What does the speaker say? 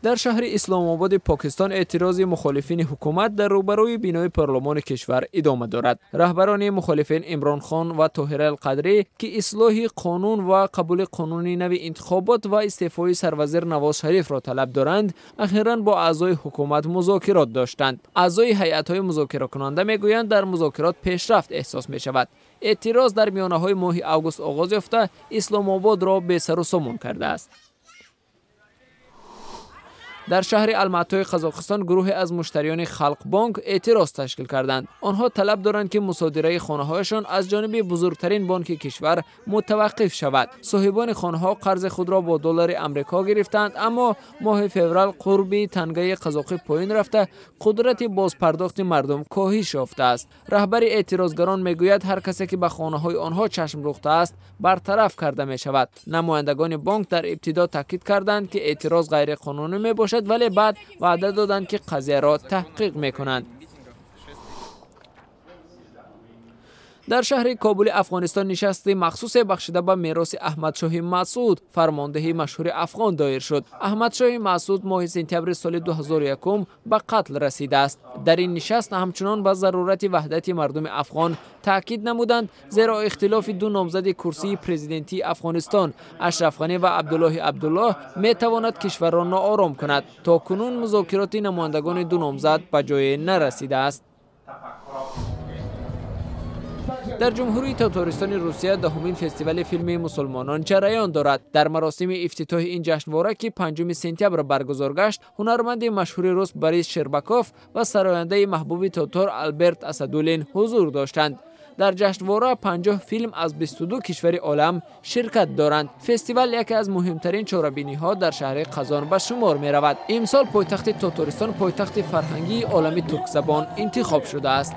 در شهر اسلام آباد پاکستان اعتراض مخالفین حکومت در روبروی بینای پارلمان کشور ادامه دارد. رهبران مخالفین عمران خان و طاهره القدری که اصلاح قانون و قبول قانون نو انتخابات و استعفای سروزیر نواز شریف را طلب دارند، اخیراً با اعضای حکومت مذاکرات داشتند. اعضای هیئت‌های مذاکره کننده میگویند در مذاکرات پیشرفت احساس می شود. اعتراض در میانه‌های ماه آگوست آغاز یافته اسلام آباد را به سر و سامان کرده است. در شهر الماتای قزاقستان گروه از مشتریان خلق بانک اعتراض تشکیل کردند. آنها طلب دارند که مصادره خانه‌هایشان از جانب بزرگترین بانک کشور متوقف شود. صاحبان خانه‌ها قرض خود را با دلار آمریکا گرفتند، اما ماه فوریه قرب تنگه قزاقی پایین رفته قدرت بازپرداخت مردم کاهش یافته است. رهبر اعتراضگران میگوید هر کسی که به خانه‌های آنها چشم دوخته است برطرف کرده می شود. نمایندگان بانک در ابتدا تاکید کردند که اعتراض غیر قانونی می باشد، ولی بعد وعده دادند که قضیه را تحقیق میکنند. در شهر کابل افغانستان نشست مخصوص بخشیده به میراث احمد شاه مسعود فرمانده مشهور افغان دایر شد. احمد شاه مسعود ماه سپتامبر سال 2001 به قتل رسیده است. در این نشست همچنان به ضرورت وحدت مردم افغان تاکید نمودند، زیرا اختلاف دو نامزد کرسی پرزیدنتی افغانستان اشرف غنی و عبدالله عبدالله می تواند کشور را ناآرام کند. تا کنون مذاکرات نمایندگان دو نامزد به جای نرسیده است. در جمهوری تاتارستان روسیه دهمین فستیوال فیلم مسلمانان جریان دارد. در مراسم افتتاح این جشنواره که 5 سپتامبر برگزار گشت، هنرمند مشهور روس بوریس شرباکوف و سراینده محبوب تاتار آلبرت اسدولین حضور داشتند. در جشنواره 50 فیلم از 22 کشور عالم شرکت دارند. فستیوال یکی از مهمترین چهاره‌بینی‌ها در شهر قزان به شمار می رود. امسال پایتخت تاتارستان پایتخت فرهنگی عالم ترک زبان انتخاب شده است.